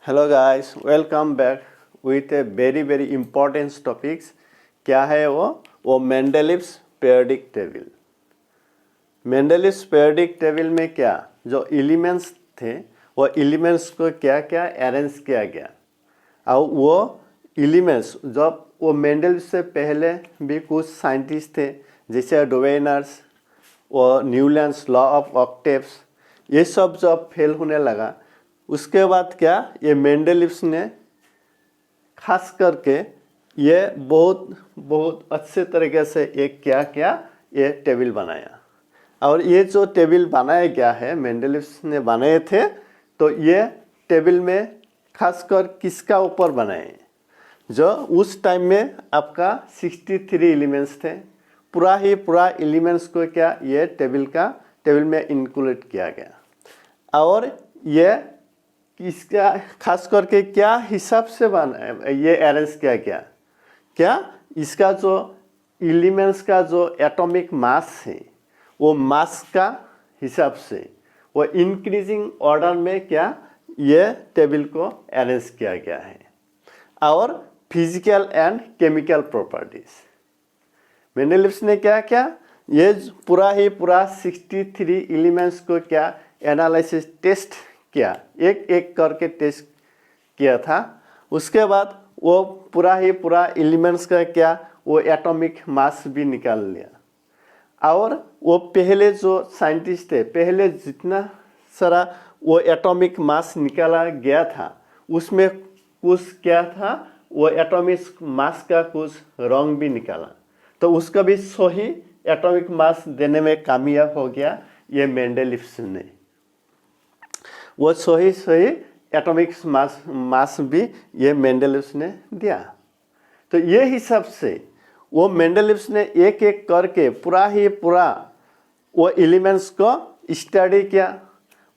Hello guys, welcome back with a very important topics. क्या है वो Mendeleev's periodic table. Mendeleev's periodic table में क्या जो एलिमेंट्स थे वो एलिमेंट्स को क्या क्या अरेंज किया गया, और वो एलिमेंट्स जब वो मेंडल से पहले भी कुछ साइंटिस्ट थे जैसे डोवेनर्स और न्यूलैंड्स लॉ ऑफ ऑक्टेव्स, ये सब जब फेल होने लगा उसके बाद क्या ये मेंडलीव्स ने खास करके ये बहुत अच्छे तरीके से एक क्या ये टेबल बनाया। और ये जो टेबल बनाया गया है मेंडलीव्स ने बनाए थे, तो ये टेबल में खासकर किसका ऊपर बनाए, जो उस टाइम में आपका 63 एलिमेंट्स थे। पूरा एलिमेंट्स को क्या ये टेबल में इंक्लूड किया गया। और ये इसका खास करके क्या हिसाब से बना ये अरेंज किया गया, क्या इसका जो एलिमेंट्स का जो एटॉमिक मास है वो मास का हिसाब से वो इंक्रीजिंग ऑर्डर में क्या ये टेबल को अरेंज किया गया है। और physical and chemical properties Mendeleev's ने क्या क्या ये पूरा 63 एलिमेंट्स को क्या एनालिसिस टेस्ट किया, एक एक करके टेस्ट किया था। उसके बाद वो पूरा एलिमेंट्स का क्या वो एटॉमिक मास भी निकाल लिया। और वो पहले जो साइंटिस्ट थे पहले जितना सारा वो एटॉमिक मास निकाला गया था उसमें कुछ क्या था वो एटॉमिक मास का कुछ रॉन्ग भी निकाला, तो उसका भी सही एटॉमिक मास देने में कामयाब हो गया ये मेंडलीव्स ने। वो सही एटॉमिक मास भी ये मेंडलीव्स ने दिया। तो ये हिसाब से वो मेंडलीव्स ने एक एक करके पूरा वो एलिमेंट्स को स्टडी किया,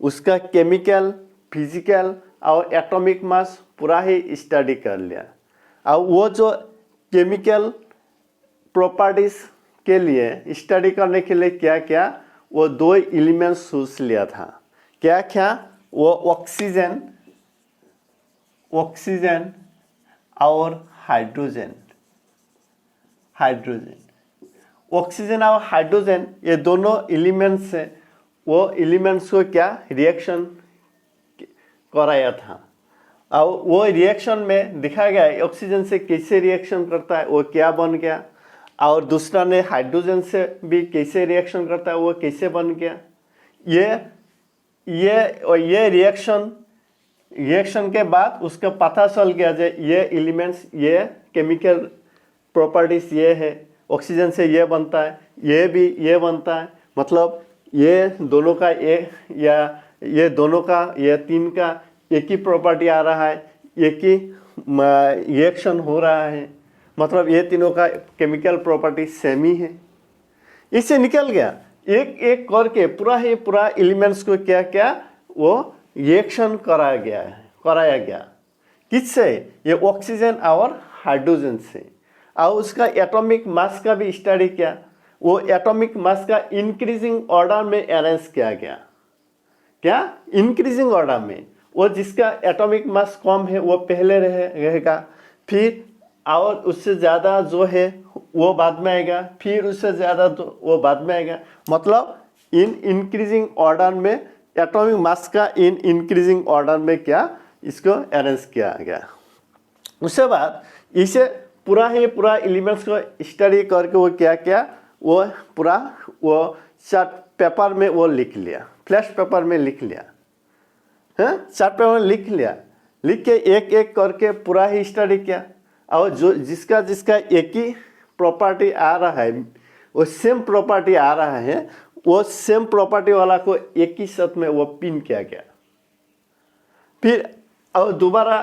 उसका केमिकल फिजिकल और एटॉमिक मास पूरा ही स्टडी कर लिया। और वो जो केमिकल प्रॉपर्टीज के लिए स्टडी करने के लिए क्या क्या वो दो एलिमेंट्स चूज लिया था। क्या वो ऑक्सीजन और हाइड्रोजन ऑक्सीजन और हाइड्रोजन ये दोनों एलिमेंट्स से वो एलिमेंट्स को क्या रिएक्शन कराया था। और वो रिएक्शन में दिखा गया ऑक्सीजन से कैसे रिएक्शन करता है वो क्या बन गया, और दूसरा ने हाइड्रोजन से भी कैसे रिएक्शन करता है वो कैसे बन गया। ये रिएक्शन के बाद उसका पता चल गया जो ये एलिमेंट्स ये केमिकल प्रॉपर्टीज ये है, ऑक्सीजन से ये बनता है, ये भी ये बनता है, मतलब ये दोनों का ये दोनों का ये तीन का एक ही प्रॉपर्टी आ रहा है, एक ही रिएक्शन हो रहा है, मतलब ये तीनों का केमिकल प्रॉपर्टी सेम ही है। इससे निकल गया एक एक करके पूरा एलिमेंट्स को क्या वो रिएक्शन कराया गया किससे, ये ऑक्सीजन और हाइड्रोजन से। और उसका एटॉमिक मास का भी स्टडी किया, वो एटॉमिक मास का इंक्रीजिंग ऑर्डर में अरेंज किया गया। क्या इंक्रीजिंग ऑर्डर में वो जिसका एटॉमिक मास कम है वो पहले रहेगा, फिर और उससे ज़्यादा जो है वो बाद में आएगा, फिर उससे ज़्यादा तो वो बाद में आएगा, मतलब इंक्रीजिंग ऑर्डर में एटॉमिक मास का इंक्रीजिंग ऑर्डर में क्या इसको अरेंज किया गया। उसके बाद इसे पूरा एलिमेंट्स को स्टडी करके वो क्या वो वो चार्ट पेपर में वो लिख लिया, फ्लैश पेपर में लिख लिया, चार्ट पेपर में लिख के एक एक करके पूरा ही स्टडी किया। और जो जिसका एक ही प्रॉपर्टी आ रहा है वो सेम प्रॉपर्टी आ रहा है, वो सेम प्रॉपर्टी वाला को एक ही साथ में वो पिन किया गया। फिर और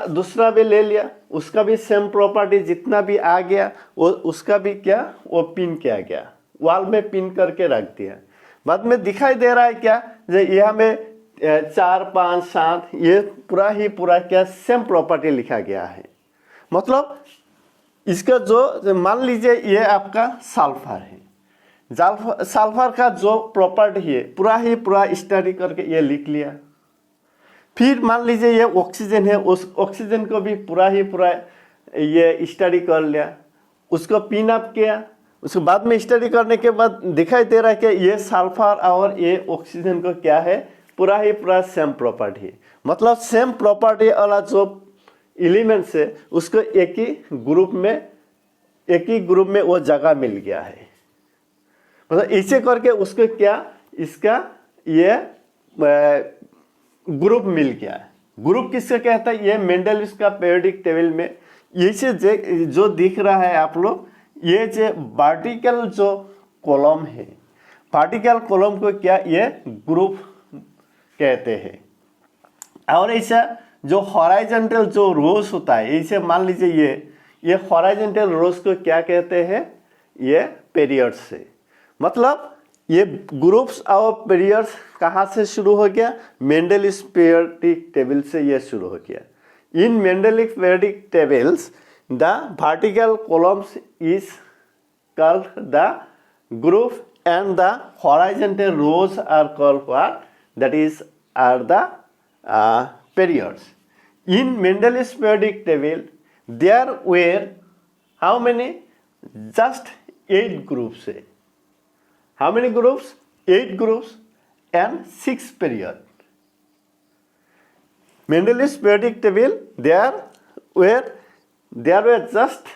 दूसरा भी ले लिया, उसका भी सेम प्रॉपर्टी जितना भी आ गया वो उसका भी क्या वो पिन किया गया, वॉल में पिन करके रख दिया। बाद में दिखाई दे रहा है क्या जो यहाँ में 4 5 7 ये पूरा क्या सेम प्रॉपर्टी लिखा गया है। मतलब इसका जो मान लीजिए ये आपका सल्फर है, सल्फर का जो प्रॉपर्टी है पूरा स्टडी करके ये लिख लिया। फिर मान लीजिए ये ऑक्सीजन है, उस ऑक्सीजन को भी पूरा ये स्टडी कर लिया, उसको पिन अप किया, उसके बाद में स्टडी करने के बाद दिखाई दे रहा है कि ये सल्फर और ये ऑक्सीजन को क्या है, पूरा सेम प्रॉपर्टी, मतलब सेम प्रॉपर्टी वाला जो एलिमेंट्स है उसको एक ही ग्रुप में वो जगह मिल गया है। मतलब इसे करके उसको क्या, इसका ये ग्रुप मिल गया है। ग्रुप किसका कहता है, ये मेंडलिव्स का पीरियोडिक टेबल में इसे जो दिख रहा है आप लोग, ये जो वर्टिकल जो कॉलम है, वर्टिकल कॉलम को क्या ये ग्रुप कहते हैं। और ऐसा जो हॉराइजॉन्टल जो रोज होता है, इसे मान लीजिए ये हॉराइजॉन्टल रोज को क्या कहते हैं, ये पीरियड्स है। मतलब ये ग्रुप्स और पीरियड्स कहाँ से शुरू हो गया, मेंडलिव्स पीरियोडिक टेबल से ये शुरू हो गया। In Mendeleev's periodic tables the vertical columns is called the group and the horizontal rows are called what, that is are the periods. In Mendel's periodic table there were how many, just 8 groups है। How many groups, 8 groups and 6 period। Mendel's periodic table there were just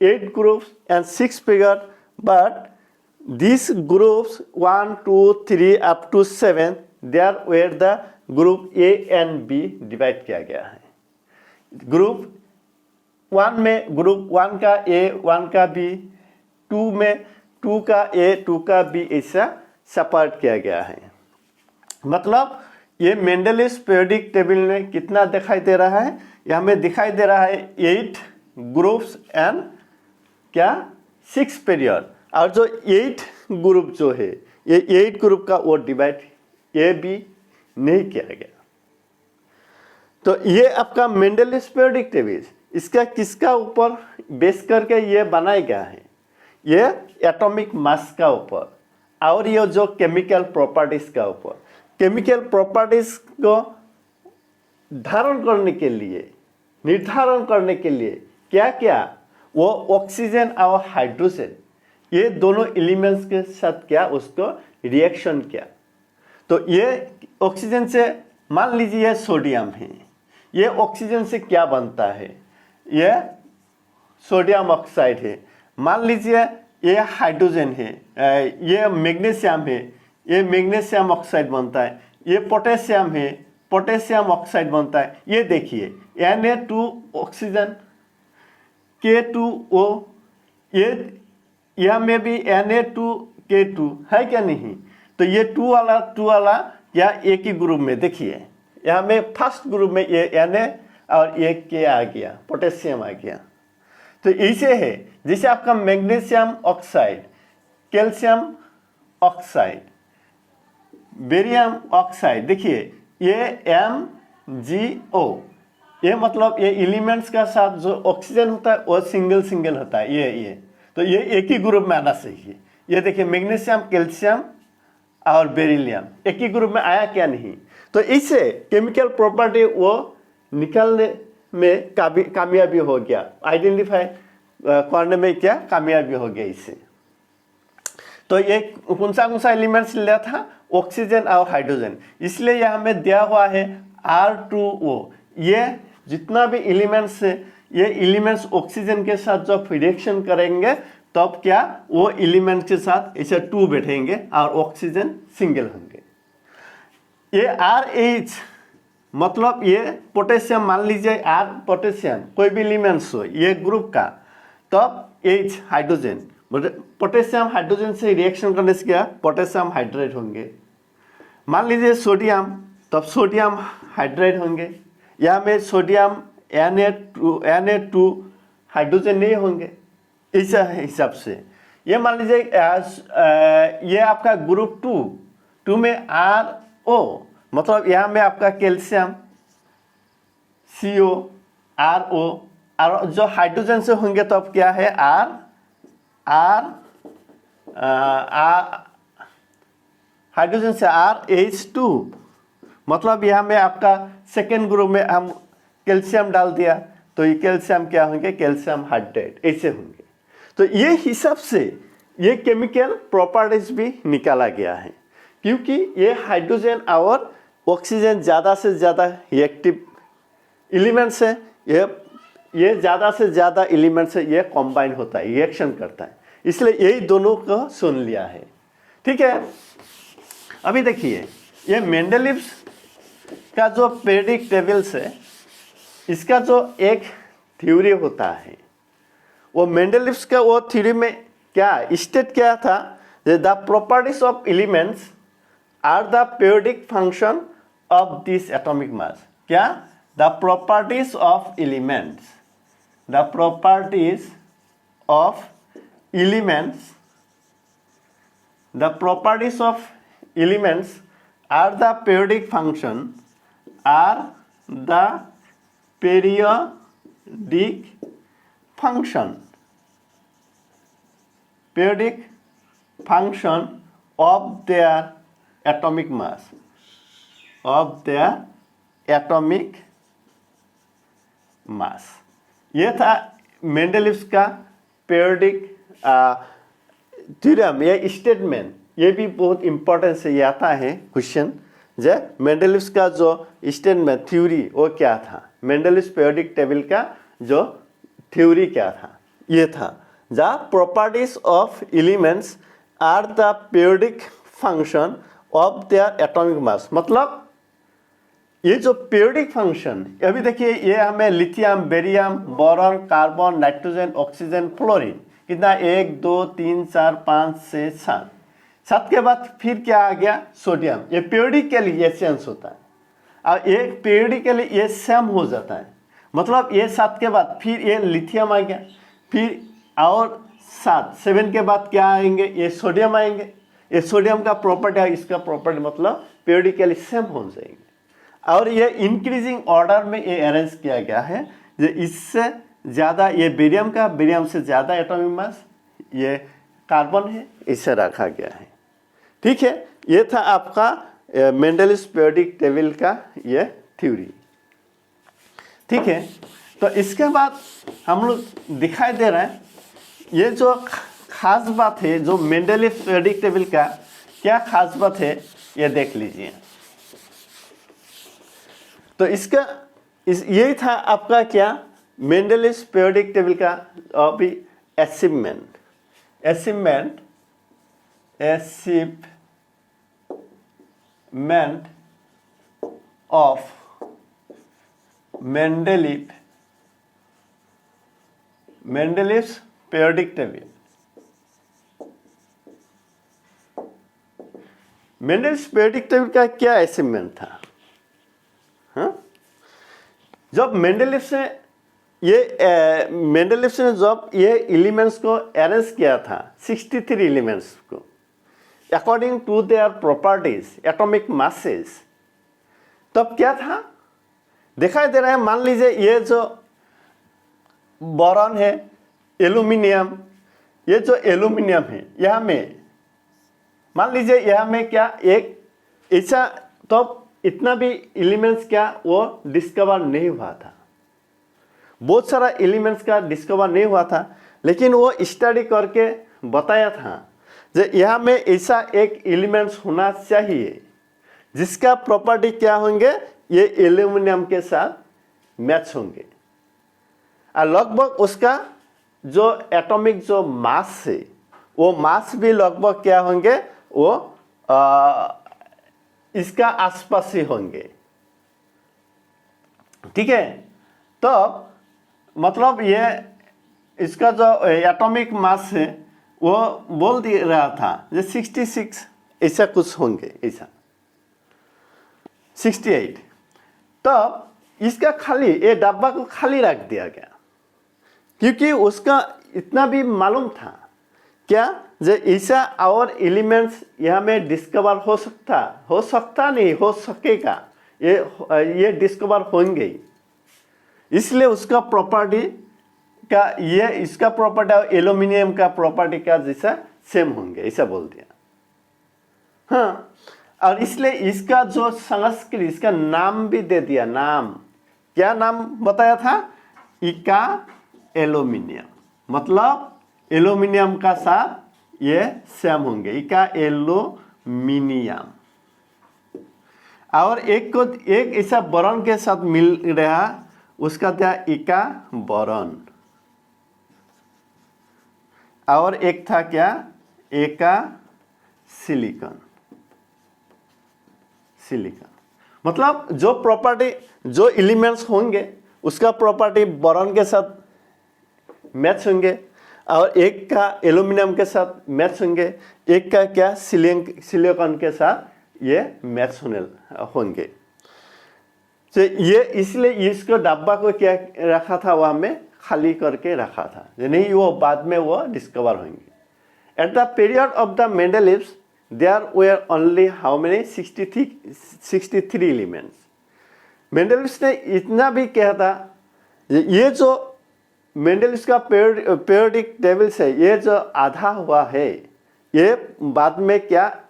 8 groups and 6 period, but these groups 1, 2, 3 up to 7 there were the group A and B divide किया गया है। Group 1 में group 1 का A, 1 का B, 2 में 2 का A, 2 का B ऐसा सेपरेट किया गया है। मतलब ये मेंडलिव्स पीरियोडिक टेबल में कितना दिखाई दे रहा है, यहाँ में दिखाई दे रहा है 8 ग्रुप्स एंड क्या 6 पीरियड। और जो 8 ग्रुप जो है, ये 8 ग्रुप का वो डिवाइड ए बी नहीं किया गया। तो ये आपका मेंडलिव्स पीरियोडिक टेबल, इसका किसका ऊपर बेस करके ये बनाया गया है, ये एटॉमिक मास का ऊपर और ये जो केमिकल प्रॉपर्टीज का ऊपर। केमिकल प्रॉपर्टीज को धारण करने के लिए, निर्धारण करने के लिए क्या क्या, वो ऑक्सीजन और हाइड्रोजन ये दोनों एलिमेंट्स के साथ क्या उसको रिएक्शन किया। तो ये ऑक्सीजन से मान लीजिए ये सोडियम है, ये ऑक्सीजन से क्या बनता है, ये सोडियम ऑक्साइड है। मान लीजिए ये हाइड्रोजन है, ये मैग्नीशियम है, ये मैग्नीशियम ऑक्साइड बनता है। ये पोटेशियम है, पोटेशियम ऑक्साइड बनता है। ये देखिए Na2 ऑक्सीजन, K2O, ये यह में भी Na2K2 है क्या नहीं। तो ये 2 वाला या एक ही ग्रुप में देखिए, यहाँ में फर्स्ट ग्रुप में ये Na और ये K आ गया, पोटेशियम आ गया। तो ऐसे है जैसे आपका magnesium oxide, calcium oxide, barium oxide, देखिए ये MgO, ये मतलब ये एलिमेंट्स का साथ जो ऑक्सीजन होता है वो सिंगल होता है। ये तो ये एक ही ग्रुप में आना चाहिए। ये देखिए मैग्नीशियम, कैल्शियम और बेरिलियम एक ही ग्रुप में आया क्या नहीं। तो इससे केमिकल प्रॉपर्टी वो निकालने में कामयाबी हो गया, आइडेंटिफाई करने में क्या कामयाबी हो गया इससे। तो ये कौन सा एलिमेंट्स लिया था, ऑक्सीजन और हाइड्रोजन। इसलिए यहाँ में दिया हुआ है R2O। ये जितना भी एलिमेंट्स है, ये एलिमेंट्स ऑक्सीजन के साथ जब रिएक्शन करेंगे तब क्या वो एलिमेंट के साथ ऐसे 2 बैठेंगे और ऑक्सीजन सिंगल होंगे। ये RH मतलब ये पोटेशियम, मान लीजिए R पोटेशियम कोई भी एलिमेंट्स हो ये ग्रुप का, तब H हाइड्रोजन, पोटेशियम हाइड्रोजन से रिएक्शन करने से क्या पोटेशियम हाइड्रेट होंगे। मान लीजिए सोडियम, तब सोडियम हाइड्रेट होंगे। यहाँ में सोडियम Na2 हाइड्रोजन नहीं होंगे। इस हिसाब से ये मान लीजिए ये आपका ग्रुप 2 में RO, मतलब यहाँ में आपका कैल्शियम CO RO, और जो हाइड्रोजन से होंगे तो अब क्या है हाइड्रोजन से RH2, मतलब यहाँ में आपका सेकेंड ग्रुप में हम कैल्शियम डाल दिया तो ये कैल्शियम क्या होंगे, कैल्शियम हाइड्रेट ऐसे होंगे। तो ये हिसाब से ये केमिकल प्रॉपर्टीज भी निकाला गया है, क्योंकि ये हाइड्रोजन और ऑक्सीजन ज़्यादा से ज़्यादा रिएक्टिव एलिमेंट्स है, ये ज़्यादा से ज़्यादा एलिमेंट्स से ये कंबाइन होता है, रिएक्शन करता है, इसलिए यही दोनों को सुन लिया है। ठीक है, अभी देखिए ये मेंडलीव्स का जो पीरियोडिक टेबल्स है, इसका जो एक थ्योरी होता है, वो मेंडलीव्स का वो थ्योरी में क्या स्टेट क्या था, the properties of elements are the periodic function of this atomic mass. क्या, the properties of elements, the properties of elements, the properties of elements are the periodic function, are the periodic function, periodic function of their atomic mass, of their atomic mass। ये था Mendeleev's का periodic theorem, ये statement, ये भी बहुत important से ये आता है क्वेश्चन, जो मेंडलीव्स का जो स्टेटमेंट थ्योरी वो क्या था, मेंडलीव्स पीरियोडिक टेबल का जो थ्योरी क्या था, ये था the properties of elements are the periodic function of their atomic mass. मतलब ये जो पीरियोडिक फंक्शन, अभी देखिए ये हमें lithium, barium, boron, carbon, nitrogen, oxygen, fluorine, कितना 1 2 3 4 5 6 7, 7 के बाद फिर क्या आ गया, सोडियम। ये पीरियोडिकली ये चेंज होता है और एक पीरियोडिकली ये सेम हो जाता है, मतलब ये 7 के बाद फिर ये लिथियम आ गया, फिर और 7 के बाद क्या आएंगे, ये सोडियम आएंगे। ये सोडियम का प्रॉपर्टी है, इसका प्रॉपर्टी मतलब पीरियोडिकली सेम हो जाएंगे, और ये इंक्रीजिंग ऑर्डर में ये अरेंज किया गया है, जो इससे ज़्यादा ये बेरियम का, बेरियम से ज़्यादा एटॉमिक मास ये कार्बन है, इसे रखा गया है। ठीक है, ये था आपका मेंडलीव्स पीरियोडिक टेबल का ये थ्योरी। ठीक है, तो इसके बाद हम लोग दिखाई दे रहा है ये जो खास बात है, जो मेंडलीव्स पीरियोडिक टेबल का क्या खास बात है, ये देख लीजिए। तो इसका यही था आपका क्या, मेंडलीव्स पीरियोडिक टेबल का अभी achievement of Mendeleev's periodic table. Mendeleev's periodic table का क्या अचीवमेंट था? हाँ, जब मेंडलीव्स ने जब ये एलिमेंट्स को अरेंज किया था, 63 एलिमेंट्स को according to their properties, atomic masses, तब क्या था दिखाई दे रहा है। मान लीजिए ये जो बोरॉन है, एल्यूमिनियम, ये जो एल्यूमिनियम है, यहाँ में मान लीजिए यहाँ में क्या एक ऐसा, तो इतना भी एलिमेंट्स क्या वो डिस्कवर नहीं हुआ था, बहुत सारा एलिमेंट्स का डिस्कवर नहीं हुआ था, लेकिन वो स्टडी करके बताया था जो यहाँ में ऐसा एक एलिमेंट्स होना चाहिए जिसका प्रॉपर्टी क्या होंगे, ये एल्यूमिनियम के साथ मैच होंगे, और लगभग उसका जो एटॉमिक जो मास है, वो मास भी लगभग क्या होंगे, वो इसका आसपास ही होंगे। ठीक है, तो मतलब ये इसका जो एटॉमिक मास है वो बोल दे रहा था जो 66 ऐसा कुछ होंगे, ऐसा 68। तब इसका खाली ये डब्बा को खाली रख दिया गया, क्योंकि उसका इतना भी मालूम था क्या जो ऐसा और एलिमेंट्स यहाँ में डिस्कवर हो सकता नहीं, हो सकेगा, ये डिस्कवर होंगे, इसलिए उसका प्रॉपर्टी का ये इसका प्रॉपर्टी और एल्यूमिनियम का प्रॉपर्टी का जैसा सेम होंगे, ऐसा बोल दिया। हाँ, और इसलिए इसका जो संस्कृत, इसका नाम भी दे दिया। नाम क्या नाम बताया था? इका एल्यूमिनियम। मतलब एल्यूमिनियम का साथ ये सेम होंगे, इका एल्यूमिनियम। और एक ऐसा बोरॉन के साथ मिल रहा, उसका क्या? इका बोरॉन। और एक था क्या? एका सिलिकॉन। मतलब जो प्रॉपर्टी, जो एलिमेंट्स होंगे उसका प्रॉपर्टी बोरॉन के साथ मैच होंगे, और एक का एल्यूमिनियम के साथ मैच होंगे, एक का क्या? सिलिकॉन के साथ ये मैच होंगे। तो ये इसलिए इसको डब्बा को क्या रखा था? वहाँ में खाली करके रखा था, नहीं वो बाद में वो डिस्कवर होंगे। At the period of the Mendeleev's there were only how many? 63 elements. Mendeleev's ने इतना भी कहा था, ये जो मेंडलीव्स का पीरियोडिक टेबल है, ये जो आधा हुआ है, ये बाद में क्या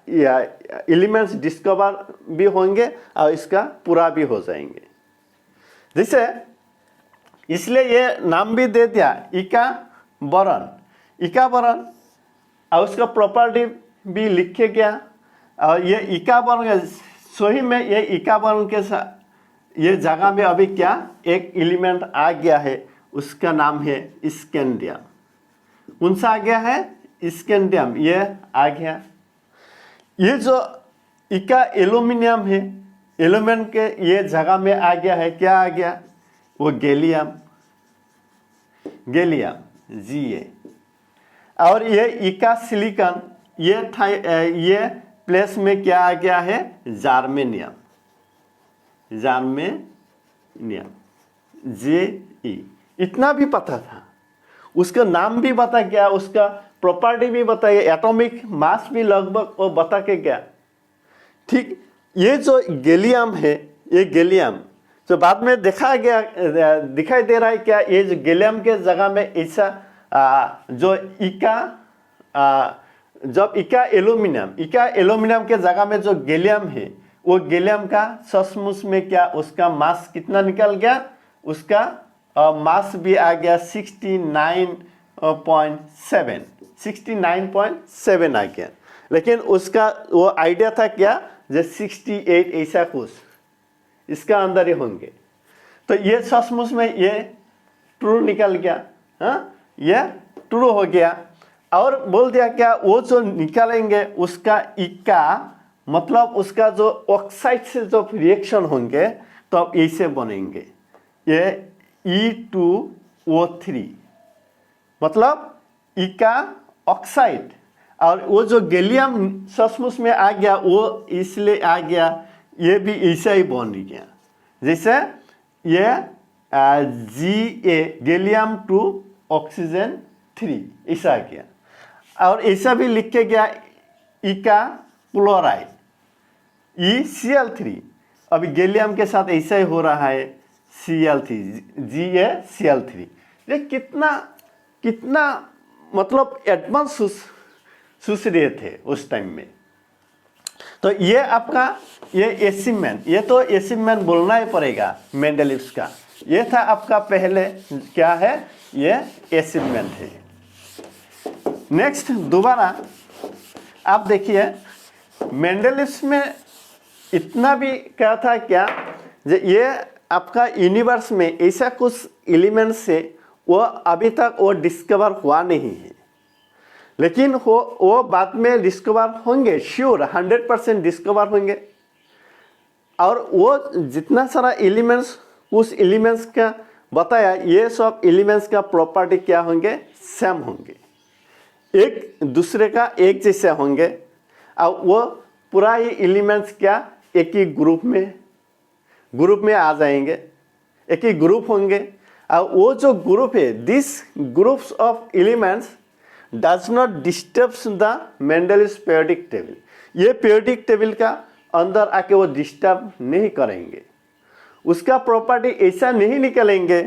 एलिमेंट्स डिस्कवर भी होंगे और इसका पूरा भी हो जाएंगे। जैसे इसलिए ये नाम भी दे दिया इका बोरॉन। इका बोरॉन, और उसका प्रॉपर्टी भी लिखे गया। और ये इका बोरॉन सही में, ये इका बोरॉन के साथ ये जगह में अभी क्या एक एलिमेंट आ गया है, उसका नाम है स्कैंडियम। कौन सा आ गया है? स्कैंडियम, ये आ गया। ये जो इका एल्यूमिनियम है, एलिमेंट के ये जगह में आ गया है, क्या आ गया? वो गैलियम, Ga। और ये इका सिलिकॉन, ये था, ये प्लेस में क्या आ गया है? Germanium, Ge। इतना भी पता था, उसका नाम भी बता गया, उसका प्रॉपर्टी भी बता गया, एटॉमिक मास भी लगभग वो बता के गया। ठीक, ये जो गैलियम है, ये गैलियम तो बाद में देखा गया, दिखाई दे रहा है क्या? ये जो गैलियम के जगह में ऐसा जो जब इका एल्यूमिनियम के जगह में जो गैलियम है, वो गैलियम का सचमुच में क्या उसका मास कितना निकल गया? उसका मास भी आ गया 69.7 आ गया। लेकिन उसका वो आइडिया था क्या? जो 68 ऐसा कुछ इसका अंदर ही होंगे। तो ये सचमुच में ये ट्रू निकल गया। हाँ, ये ट्रू हो गया। और बोल दिया क्या? वो जो निकालेंगे उसका इका, मतलब उसका जो ऑक्साइड से जो रिएक्शन होंगे तो अब ऐसे बनेंगे, ये E2O3, मतलब इका ऑक्साइड। और वो जो गैलियम सचमुच में आ गया, वो इसलिए आ गया, ये भी ऐसा ही बन गया। जैसे ये Ga, गैलियम 2 ऑक्सीजन 3 ऐसा आ गया। और ऐसा भी लिख के गया इका क्लोराइड ECl3। अभी गैलियम के साथ ऐसा ही हो रहा है Cl3, GaCl3। ये कितना मतलब एडवांस सोच रहे थे उस टाइम में। तो ये आपका ये अचीवमेंट, ये तो अचीवमेंट बोलना ही पड़ेगा मेंडलीव्स का। ये था आपका पहले क्या है? ये अचीवमेंट है। नेक्स्ट दोबारा आप देखिए, मेंडलीव्स में इतना भी क्या था क्या? ये आपका यूनिवर्स में ऐसा कुछ एलिमेंट्स है वो अभी तक वो डिस्कवर हुआ नहीं है, लेकिन वो बाद में डिस्कवर होंगे, श्योर 100% डिस्कवर होंगे। और वो जितना सारा एलिमेंट्स, उस एलिमेंट्स का बताया, ये सब एलिमेंट्स का प्रॉपर्टी क्या होंगे? सेम होंगे, एक दूसरे का एक जैसे होंगे। और वो पूरा ही एलिमेंट्स क्या एक ही ग्रुप में आ जाएंगे, एक ही ग्रुप होंगे। और वो जो ग्रुप है, this groups of elements does not disturbs the Mendeleev's periodic table. ये पीरियोडिक टेबल का अंदर आके वो डिस्टर्ब नहीं करेंगे, उसका प्रॉपर्टी ऐसा नहीं निकलेंगे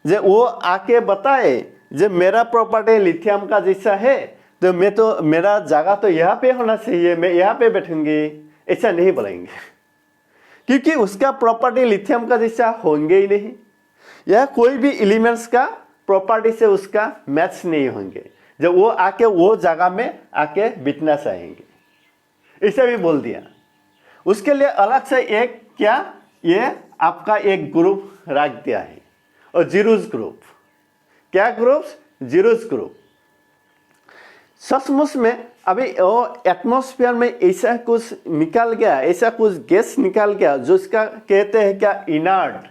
जो वो आके बताए जो मेरा प्रॉपर्टी लिथियम का जैसा है, तो मेरा जगह तो यहाँ पे होना चाहिए, मैं यहाँ पे बैठूंगी, ऐसा नहीं बोलेंगे, क्योंकि उसका प्रॉपर्टी लिथियम का जैसा होंगे ही नहीं, या कोई भी एलिमेंट्स का प्रॉपर्टी से उसका मैच नहीं होंगे, जब वो आके वो जगह में आके बिकना चाहेंगे, इसे भी बोल दिया। उसके लिए अलग से एक क्या, ये आपका एक ग्रुप रख दिया है, और जीरोस ग्रुप। क्या ग्रुप्स? Zeros group. सचमुच में अभी वो एटमॉस्फेयर में ऐसा कुछ निकल गया, ऐसा कुछ गैस निकल गया जो इसका कहते हैं क्या, इनर्ट।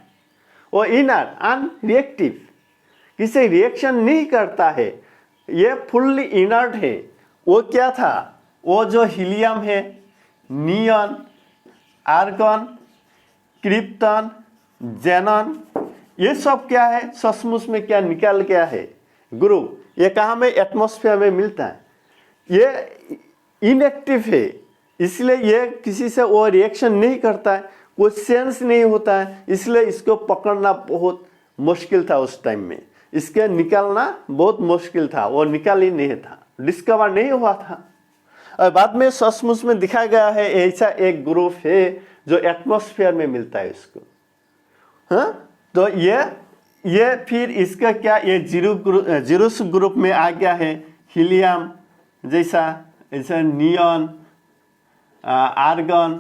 वो इनर्ट अनरिएक्टिव, किसी रिएक्शन नहीं करता है, ये फुल्ली इनर्ट है। वो क्या था? वो जो हीलियम है, नियॉन, आर्गन, क्रिप्टन, जेनॉन, ये सब क्या है? सचमुच में क्या निकल गया है? ग्रुप। ये कहाँ में? एटमॉस्फेयर में मिलता है। ये इनएक्टिव है, इसलिए ये किसी से वो रिएक्शन नहीं करता है, कोई सेंस नहीं होता है, इसलिए इसको पकड़ना बहुत मुश्किल था उस टाइम में। इसके निकालना बहुत मुश्किल था, वो निकाल ही नहीं था, डिस्कवर नहीं हुआ था। और बाद में सचमुच में दिखाया गया है ऐसा एक ग्रुप है जो एटमॉस्फेयर में मिलता है इसको। हाँ, तो ये फिर इसका क्या, ये जीरोस ग्रुप में आ गया है। हीलियम जैसा नियॉन, आर्गन,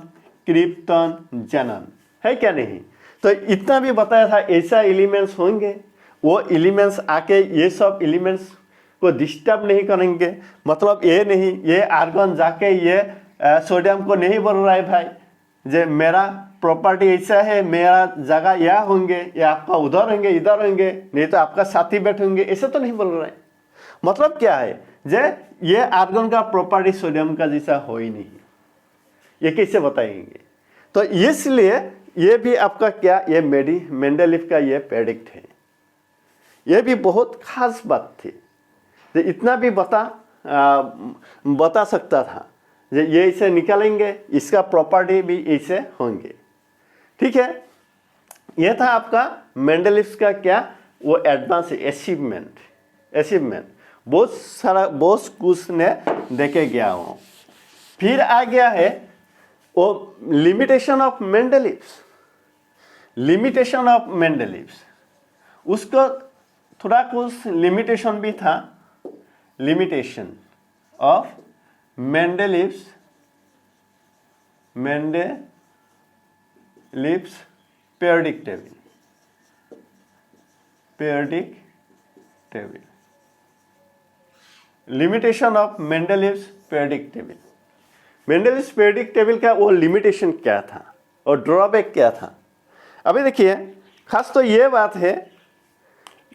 क्रिप्टन, जेनॉन, है क्या नहीं? तो इतना भी बताया था ऐसा एलिमेंट्स होंगे, वो एलिमेंट्स आके ये सब एलिमेंट्स को डिस्टर्ब नहीं करेंगे। मतलब ये नहीं, ये आर्गन जाके ये सोडियम को नहीं बोल रहा है भाई जे मेरा प्रॉपर्टी ऐसा है, मेरा जगह यहाँ होंगे, या आपका उधर होंगे, इधर होंगे, नहीं तो आपका साथी बैठेंगे, ऐसा तो नहीं बोल रहा है। मतलब क्या है, जे ये आर्गन का प्रॉपर्टी सोडियम का जैसा हो ही नहीं, ये कैसे बताएंगे? तो इसलिए ये भी आपका क्या, ये मेंडलीफ का ये प्रेडिक्ट है। ये भी बहुत खास बात थी, तो इतना भी बता सकता था ये ऐसे निकालेंगे, इसका प्रॉपर्टी भी ऐसे होंगे। ठीक है, यह था आपका मेंडलीफ का क्या, वो एडवांस अचीवमेंट बहुत कुछ ने देखे गया हो। फिर आ गया है वो लिमिटेशन ऑफ मेंडलीफ। उसको थोड़ा कुछ लिमिटेशन भी था। Limitation of Mendeleev's periodic table। Limitation of Mendeleev's periodic table। Mendeleev's periodic table का वो लिमिटेशन क्या था और ड्रॉबैक क्या था? अभी देखिए, खास तो ये बात है,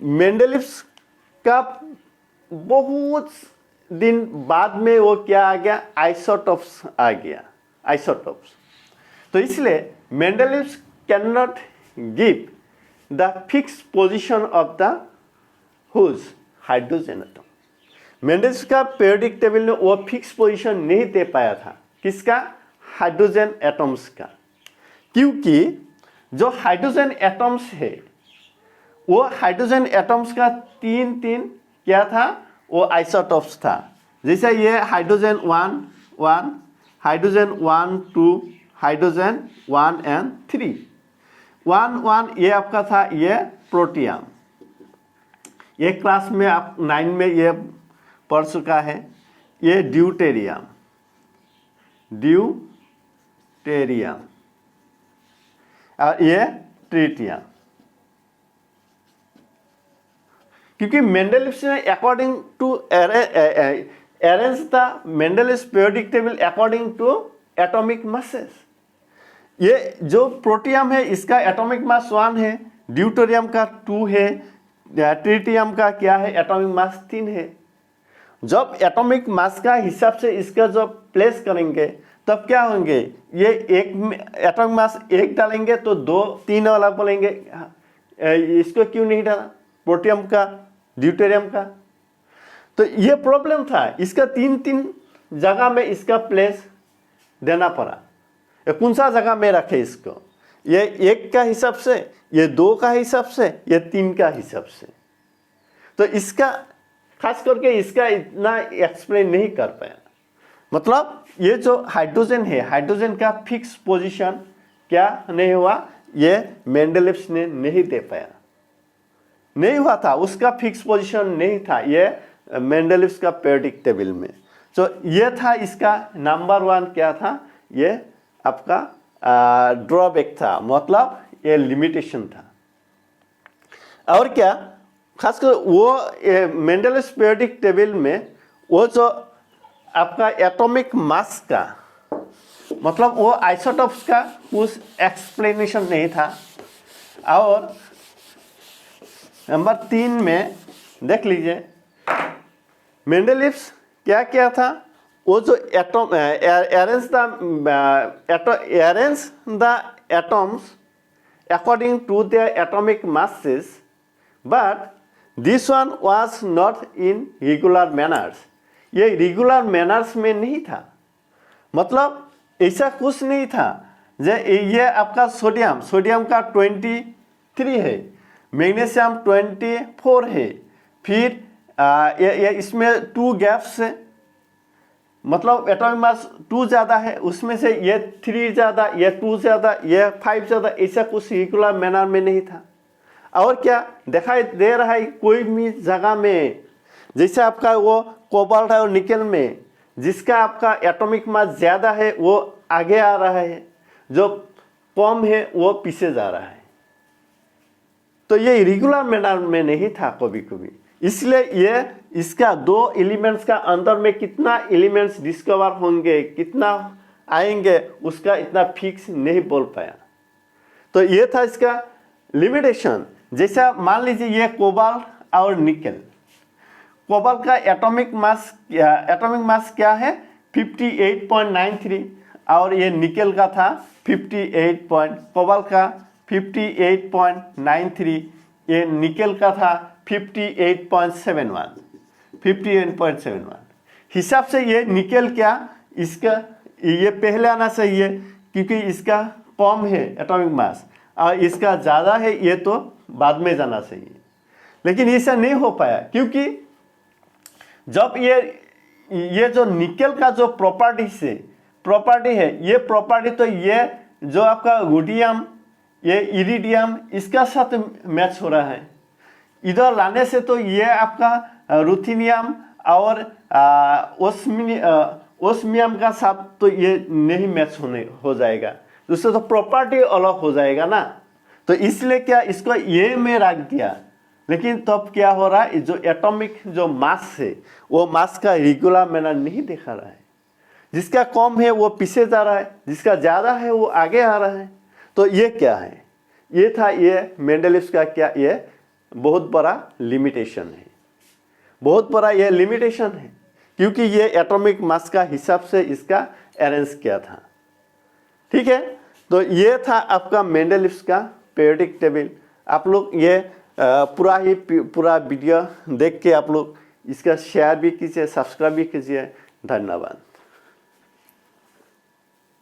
मेंडलीव्स का बहुत दिन बाद में वो क्या आ गया, आइसोटोप्स आ गया, आइसोटोप्स। तो इसलिए Mendeleev's can not give the fix position of the whose hydrogen atom. Mendeleev's का पीरियोडिक टेबल में वो फिक्स पोजीशन नहीं दे पाया था, किसका? हाइड्रोजन एटम्स का। क्योंकि जो हाइड्रोजन एटम्स है, वो हाइड्रोजन एटम्स का तीन क्या था, वो आइसोटोप्स था। जैसे ये हाइड्रोजन 1, हाइड्रोजन 1, 2, हाइड्रोजन 1 and 3। 1 ये आपका था ये प्रोटियम। ये क्लास में आप 9 में ये पढ़ चुका है। ये ड्यूटेरियम और ये ट्रिटियम। क्योंकि मेंडलीव्स ने according to arrange the Mendeleev's periodic table according to atomic masses. ये जो प्रोटियम है इसका एटॉमिक मास 1 है, ड्यूटेरियम का 2 है, ट्रिटियम का क्या है, एटॉमिक मास 3 है। जब एटॉमिक मास का हिसाब से इसका जब प्लेस करेंगे तब क्या होंगे, ये एक एटॉमिक मास 1 डालेंगे तो 2, 3 वाला बोलेंगे, इसको क्यों नहीं डाला, प्रोटियम का, ड्यूटेरियम का। तो ये प्रॉब्लम था, इसका 3 जगह में इसका प्लेस देना पड़ा। कौन सा जगह में रखे इसको, ये 1 का हिसाब से, ये 2 का हिसाब से, ये 3 का हिसाब से। तो इसका खास करके इसका इतना एक्सप्लेन नहीं कर पाया। मतलब ये जो हाइड्रोजन है, हाइड्रोजन का फिक्स पोजीशन क्या नहीं हुआ, ये मेंडलीव्स ने नहीं दे पाया, नहीं हुआ था, उसका फिक्स पोजीशन नहीं था ये मेंडलीव्स का पीरियोडिक टेबल में। तो ये था इसका नंबर 1 क्या था, ये आपका ड्रॉबैक था, मतलब ये लिमिटेशन था। और क्या, खासकर वो मेंडलीव्स पीरियोडिक टेबल में वो जो आपका एटॉमिक मास का, मतलब वो आइसोटॉप्स का कुछ एक्सप्लेनेशन नहीं था। और नंबर 3 में देख लीजिए मेंडलीव्स क्या क्या था, वो जो atom arrange the atoms according to their atomic masses, but this one was not in regular manners। ये रेगुलर मैनर्स में नहीं था, मतलब ऐसा कुछ नहीं था। ये आपका सोडियम का 23 है, मैग्नीशियम 24 है, फिर ये इसमें 2 गैप्स है, मतलब एटॉमिक मास 2 ज़्यादा है, उसमें से ये 3 ज़्यादा, ये 2 ज़्यादा, ये 5 ज़्यादा, ऐसा कुछ रेगुलर मैनर में नहीं था। और क्या दिखाई दे रहा है कोई भी जगह में, जैसे आपका वो कोबाल्ट है और निकल में, जिसका आपका एटॉमिक मास ज़्यादा है वो आगे आ रहा है, जो कम है वो पीछे जा रहा है। तो ये रेगुलर मैनर में नहीं था कभी कभी, इसलिए ये इसका 2 एलिमेंट्स का अंदर में कितना एलिमेंट्स डिस्कवर होंगे, कितना आएंगे, उसका इतना फिक्स नहीं बोल पाया। तो ये था इसका लिमिटेशन। जैसा मान लीजिए ये कोबाल्ट और निकल, कोबाल्ट का एटॉमिक मास क्या है 58.93, और ये निकल का था कोबाल्ट का 58.93, ये निकल का था 58.71। हिसाब से ये निकल क्या, इसका ये पहले आना चाहिए क्योंकि इसका कम है एटॉमिक मास, और इसका ज़्यादा है, ये तो बाद में जाना चाहिए। लेकिन ऐसा नहीं हो पाया, क्योंकि जब ये जो निकल का जो प्रॉपर्टी है, ये प्रॉपर्टी तो ये जो आपका रुडियम, ये इरिडियम, इसका साथ मैच हो रहा है। इधर लाने से तो ये आपका रुथेनियम और ओस्मियम का साथ तो ये नहीं मैच हो जाएगा, उससे तो प्रॉपर्टी अलग हो जाएगा ना। तो इसलिए क्या इसको ये में रख दिया। लेकिन तब क्या हो रहा है, जो एटॉमिक जो मास है वो मास का रेगुलर मैनर नहीं दिखा रहा है, जिसका कम है वो पीछे जा रहा है, जिसका ज़्यादा है वो आगे आ रहा है। तो ये क्या है, ये था ये मेंडलीव्स का क्या, ये बहुत बड़ा लिमिटेशन है, बहुत बड़ा ये लिमिटेशन है, क्योंकि ये एटॉमिक मास का हिसाब से इसका अरेंज किया था। ठीक है, तो ये था आपका मेंडलीव्स का पीरियोडिक टेबल। आप लोग ये पूरा वीडियो देख के आप लोग इसका शेयर भी कीजिए, सब्सक्राइब भी कीजिए। धन्यवाद।